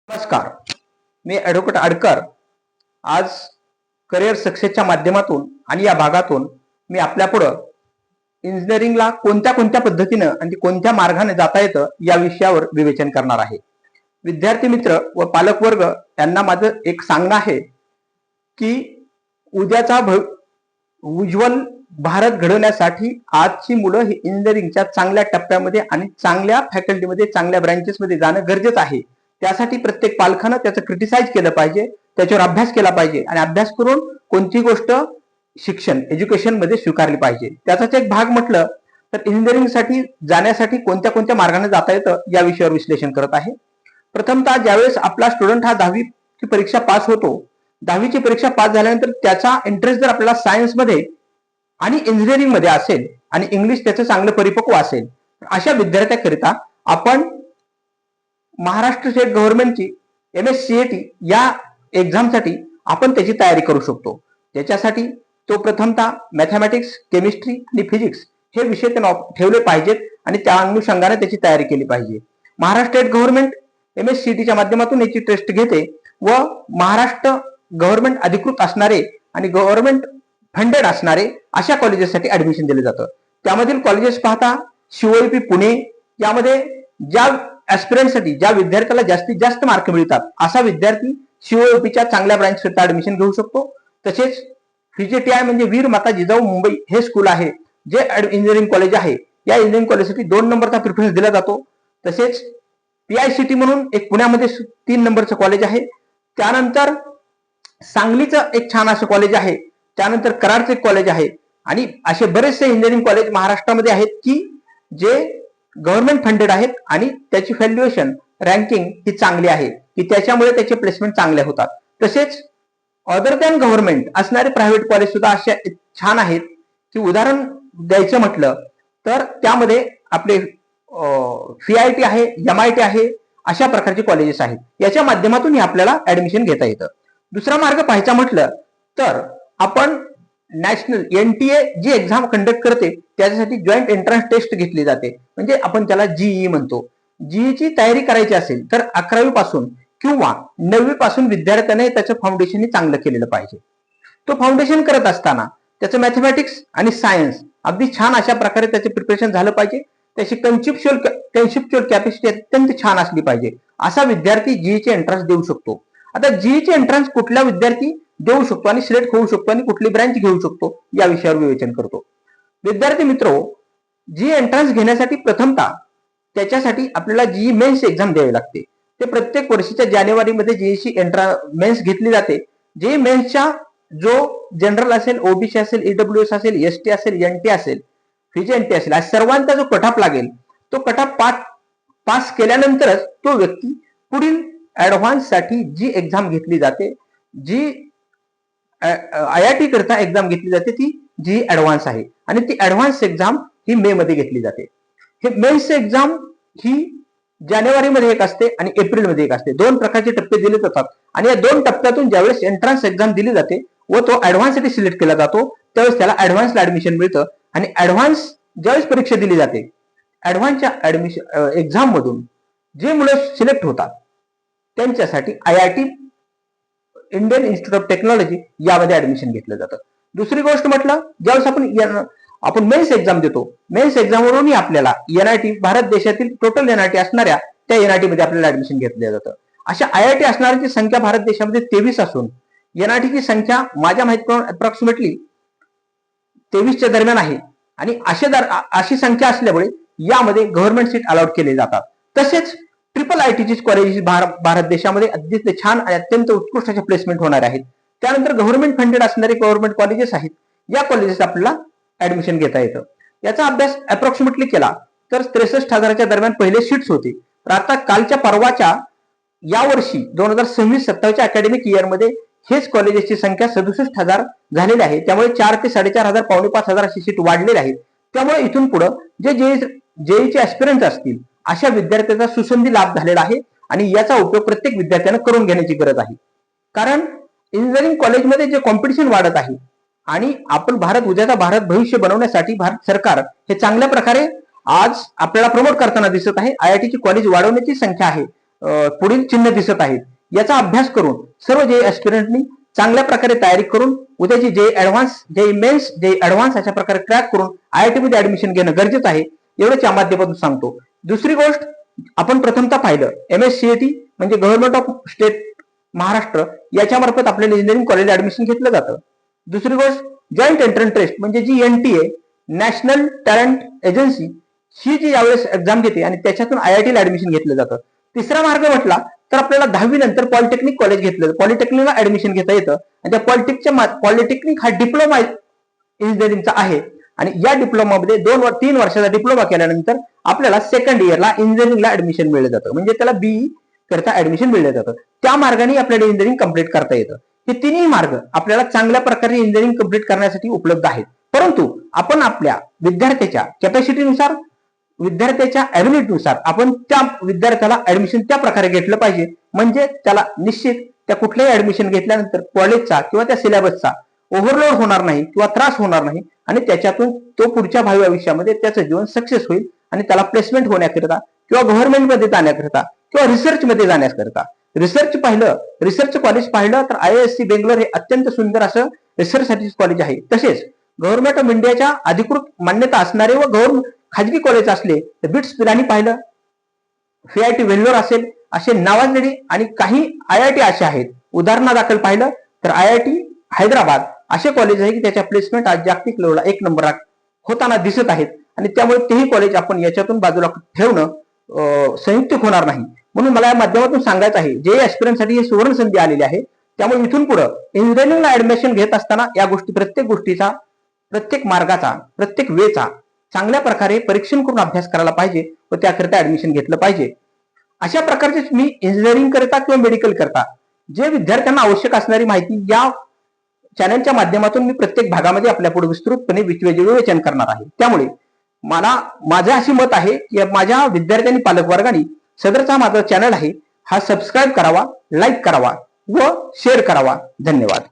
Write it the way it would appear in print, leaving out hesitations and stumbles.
नमस्कार, मी ॲडव्होकेट आडकर आज करिअर सक्सेसच्या माध्यमातून आणि या भागातून मी आपल्या पुढं इंजिनिअरिंगला कोणत्या कोणत्या पद्धतीनं आणि कोणत्या मार्गाने जाता येतं या विषयावर विवेचन करणार आहे. विद्यार्थी मित्र व पालक वर्ग यांना माझं एक सांगणं आहे की उद्याचा उज्ज्वल भारत घडवण्यासाठी आजची मुलं ही इंजिनिअरिंगच्या चांगल्या टप्प्यामध्ये आणि चांगल्या फॅकल्टीमध्ये चांगल्या ब्रँचेसमध्ये जाणं गरजेचं आहे. त्यासाठी प्रत्येक पालकानं त्याचं क्रिटिसाइज केलं पाहिजे, त्याच्यावर अभ्यास केला पाहिजे आणि अभ्यास करून कोणती गोष्ट शिक्षण एज्युकेशन मध्ये स्वीकारली पाहिजे. त्याचाच एक भाग म्हटलं तर इंजिनिअरिंगसाठी जाण्यासाठी कोणत्या कोणत्या मार्गाने जाता येतं या विषयावर विश्लेषण करत आहे. प्रथमतः ज्यावेळेस आपला स्टुडंट हा 10वीची परीक्षा पास होतो, 10वीची परीक्षा पास झाल्यानंतर त्याचा इंटरेस्ट जर आपल्याला सायन्समध्ये आणि इंजिनिअरिंग मध्ये असेल आणि इंग्लिश त्याचं चांगलं परिपक्व असेल, अशा विद्यार्थ्याकरिता आपण महाराष्ट्र स्टेट गव्हर्नमेंटची MSCAT या एक्झामसाठी आपण त्याची तयारी करू शकतो. त्याच्यासाठी तो प्रथमतः मॅथमॅटिक्स, केमिस्ट्री आणि फिजिक्स हे विषय त्याने ठेवले पाहिजेत आणि त्या अनुषंगाने त्याची तयारी केली पाहिजे. महाराष्ट्र स्टेट गव्हर्नमेंट MSCATच्या माध्यमातून याची टेस्ट घेते व महाराष्ट्र गव्हर्नमेंट अधिकृत असणारे आणि गव्हर्नमेंट फंडेड असणारे अशा कॉलेजेससाठी ऍडमिशन दिले जातं. त्यामधील कॉलेजेस पाहता COEP पुणे, यामध्ये ज्या ऍस्पिरंटसाठी ज्या विद्यार्थ्याला जास्तीत जास्त मार्क मिळतात असा विद्यार्थी COEPच्या चांगल्या ब्रांच करता ऍडमिशन घेऊ शकतो. तसेच VJTI म्हणजे वीर माता जिजाऊ मुंबई हे स्कूल आहे, जे इंजिनिअरिंग कॉलेज आहे. या इंजिनिअरिंग कॉलेजसाठी 2 नंबरचा प्रिफरन्स दिला जातो. तसेच PICT म्हणून एक पुण्यामध्ये 3 नंबरचं कॉलेज आहे. त्यानंतर सांगलीचं एक छान असं कॉलेज आहे. त्यानंतर कराडचं एक कॉलेज आहे आणि असे बरेचसे इंजिनिअरिंग कॉलेज महाराष्ट्रामध्ये आहेत की जे गव्हर्नमेंट फंडेड आहेत आणि त्याची व्हॅल्युएशन रँकिंग ही चांगली आहे की त्याच्यामुळे त्याचे प्लेसमेंट चांगले होतात. तसेच अदर दॅन गव्हर्नमेंट असणारे प्रायव्हेट कॉलेज सुद्धा असे छान आहेत की उदाहरण द्यायचं म्हटलं तर त्यामध्ये आपले CIT आहे, MIT आहे, अशा प्रकारचे कॉलेजेस आहेत. याच्या माध्यमातून आपल्याला ऍडमिशन घेता येतं. दुसरा मार्ग पाहायचा म्हटलं तर आपण नॅशनल NTA जी एक्झाम कंडक्ट करते त्याच्यासाठी जॉईंट एंट्रन्स टेस्ट घेतली जाते, म्हणजे आपण त्याला GE म्हणतो. GE तयारी करायची असेल तर 11वी पासून किंवा 9वी पासून विद्यार्थ्याने त्याचं फाउंडेशन चांगलं केलेलं पाहिजे. तो फाउंडेशन करत असताना त्याचं मॅथमॅटिक्स आणि सायन्स अगदी छान अशा प्रकारे त्याचे प्रिपरेशन झालं पाहिजे. त्याची कन्सेप्च्युअल कॅपॅसिटी अत्यंत छान असली पाहिजे. असा विद्यार्थी GE एंट्रन्स देऊ शकतो. आता GE एंट्रन्स कुठला विद्यार्थी देऊ शकतो आणि सिलेक्ट होऊ शकतो आणि कुठली ब्रँच घेऊ शकतो या विषयावर विवेचन करतो. विद्यार्थी मित्रो, GE एंट्रन्स घेण्यासाठी प्रथमतः त्याच्यासाठी आपल्याला GE मेन्स एक्झाम द्यावी लागते. ते प्रत्येक वर्षीच्या जानेवारीमध्ये GEची मेन्स घेतली जाते. GE मेन्सच्या जो जनरल असेल, OBC असेल, EWS असेल, ST असेल, NT असेल, VJNT असेल, आज सर्वांचा जो कटऑफ लागेल तो कटऑफ पास केल्यानंतरच तो व्यक्ती पुढील ऍडव्हान्स साठी जी एक्झाम घेतली जाते, जी IIT करता एक्झाम घेतली जाते, ती जी ऍडव्हान्स आहे आणि ती ऍडव्हान्स एक्झाम ही मे मध्ये घेतली जाते. हे मेन्स एक्झाम ही जानेवारीमध्ये एक असते आणि एप्रिलमध्ये एक असते. 2 प्रकारचे टप्पे दिले जातात आणि या 2 टप्प्यातून ज्यावेळेस एंट्रन्स एक्झाम दिली जाते व तो ऍडव्हान्ससाठी सिलेक्ट केला जातो त्यावेळेस त्याला ऍडव्हान्सला ऍडमिशन मिळतं आणि ऍडव्हान्स ज्यावेळेस परीक्षा दिली जाते, ऍडव्हान्सच्या ऍडमिशन एक्झाम मधून जे मुलं सिलेक्ट होतात त्यांच्यासाठी IIT Indian institute of technology यामध्ये ऍडमिशन घेतलं जातं. दुसरी गोष्ट म्हटलं, ज्यावेळेस आपण मेन्स एक्झाम देतो, मेन्स एक्झामवरूनही आपल्याला NIT भारत देशातील टोटल NIT असणाऱ्या त्या NIT मध्ये आपल्याला ऍडमिशन घेतलं जातं. अशा IIT असणाऱ्यांची संख्या भारत देशामध्ये 23 असून NITची संख्या माझ्या माहितीप्रमाणे अप्रॉक्सिमेटली 23च्या दरम्यान आहे आणि अशी संख्या असल्यामुळे यामध्ये गव्हर्नमेंट सीट अलॉट केले जातात. तसेच IITची कॉलेजेस भारत देशामध्ये अत्यंत छान आणि अत्यंत उत्कृष्ट असे प्लेसमेंट होणार आहेत. त्यानंतर गव्हर्नमेंट फंडेड असणारे गव्हर्नमेंट कॉलेजेस आहेत, या कॉलेजेस आपल्याला ऍडमिशन घेता येतं. याचा अभ्यास अप्रॉक्सिमेटली केला तर 63,000च्या दरम्यान पहिले सीट्स होते. तर आता कालच्या परवाच्या यावर्षी 2026-27च्या अकॅडमिक इयरमध्ये हेच कॉलेजेसची संख्या 67,000 झालेली आहे. त्यामुळे 4 ते 4,500 पावणे 5,000 अशी सीट वाढलेली आहेत. त्यामुळे इथून पुढे जे जेईचे ऍस्पिरंट असतील अशा विद्यार्थ्यांचा सुसंधी लाभ झालेला आहे आणि याचा उपयोग प्रत्येक विद्यार्थ्यानं करून घेण्याची गरज आहे. कारण इंजिनिअरिंग कॉलेजमध्ये जे कॉम्पिटिशन वाढत आहे आणि आपण उद्याचा भारत भविष्य बनवण्यासाठी भारत सरकार हे चांगल्या प्रकारे आज आपल्याला प्रमोट करताना दिसत आहे. IITची कॉलेज वाढवण्याची संख्या आहे पुढील चिन्ह दिसत आहेत याचा अभ्यास करून सर्व जे ऍस्पिरंटनी चांगल्या प्रकारे तयारी करून उद्याची जे ऍडव्हान्स जे मेन्स जे ऍडव्हान्स अशा प्रकारे क्रॅक करून IIT मध्ये ऍडमिशन घेणं गरजेचं आहे एवढंच या माध्यमातून सांगतो. दुसरी गोष्ट आपण प्रथमतः पाहिलं MSCET म्हणजे गव्हर्नमेंट ऑफ स्टेट महाराष्ट्र याच्या मार्फत आपल्याला इंजिनिअरिंग कॉलेज ऍडमिशन घेतलं जातं. दुसरी गोष्ट जॉईंट एंट्रन्स टेस्ट म्हणजे जी NTA नॅशनल टॅलेंट एजन्सी ही जी यावेळेस एक्झाम घेते आणि त्याच्यातून IIT ला ऍडमिशन घेतलं जातं. तिसरा मार्ग म्हटला तर आपल्याला 10वी नंतर पॉलिटेक्निक कॉलेज घेतलं पॉलिटेक्निकला ऍडमिशन घेता येतं आणि त्या पॉलिटेक्निक हा डिप्लोमा इंजिनिअरिंगचा आहे आणि या डिप्लोमामध्ये 3 वर्षाचा डिप्लोमा केल्यानंतर आपल्याला सेकंड इयरला इंजिनिअरिंगला ऍडमिशन मिळलं जातं म्हणजे त्याला BE करता ऍडमिशन मिळलं जातं. त्या मार्गाने आपल्याला इंजिनिअरिंग कंप्लीट करता येतं. हे तिन्ही मार्ग आपल्याला चांगल्या प्रकारे इंजिनिअरिंग कंप्लीट करण्यासाठी उपलब्ध आहेत. परंतु आपण आपल्या विद्यार्थ्याच्या कॅपॅसिटीनुसार विद्यार्थ्याच्या ऍबिलिटीनुसार आपण त्या विद्यार्थ्याला ऍडमिशन त्या प्रकारे घेतलं पाहिजे म्हणजे त्याला निश्चित त्या कुठल्याही ऍडमिशन घेतल्यानंतर कॉलेजचा किंवा त्या सिलेबसचा ओव्हरलोड होणार नाही किंवा त्रास होणार नाही आणि त्याच्यातून तो पुढच्या भावी आयुष्यामध्ये त्याचं जीवन सक्सेस होईल आणि त्याला प्लेसमेंट होण्याकरिता किंवा गव्हर्नमेंटमध्ये जाण्याकरिता किंवा रिसर्चमध्ये जाण्याकरिता रिसर्च कॉलेज पाहिलं तर IISc बेंगलोर हे अत्यंत सुंदर असं रिसर्च कॉलेज आहे. तसेच गव्हर्नमेंट ऑफ इंडियाच्या अधिकृत मान्यता असणारे व खाजगी कॉलेज असले तर बिट्स पिलानी पाहिलं, FIT वेल्लोर असेल असे नावाजलेले आणि काही IIT असे आहेत. उदाहरणादाखल पाहिलं तर IIT हैदराबाद असे कॉलेज आहे की त्याच्या प्लेसमेंट आज जागतिक लेवलला 1 नंबर होताना दिसत आहेत आणि त्यामुळे तेही कॉलेज आपण याच्यातून बाजूला ठेवणं संयुक्तिक होणार नाही. म्हणून मला या माध्यमातून सांगायचं आहे जे ऍस्पिरंटसाठी ही सुवर्ण संधी आलेली आहे त्यामुळे इथून पुढे इंजिनिअरिंगला ऍडमिशन घेत असताना या प्रत्येक गोष्टीचा प्रत्येक मार्गाचा प्रत्येक वेचा चांगल्या प्रकारे परीक्षण करून अभ्यास करायला पाहिजे व त्याकरिता ऍडमिशन घेतलं पाहिजे. अशा प्रकारचे मी इंजिनिअरिंग करता किंवा मेडिकल करता जे विद्यार्थ्यांना आवश्यक असणारी माहिती या चॅनलच्या माध्यमातून मी प्रत्येक भागामध्ये आपल्या पुढे विस्तृतपणे विवेचन करणार आहे. त्यामुळे माझं अशी मत आहे की माझ्या विद्यार्थ्यांनी पालकवर्गाने सदरचा माझा चॅनल आहे हा सबस्क्राईब करावा, लाईक करावा व शेअर करावा. धन्यवाद.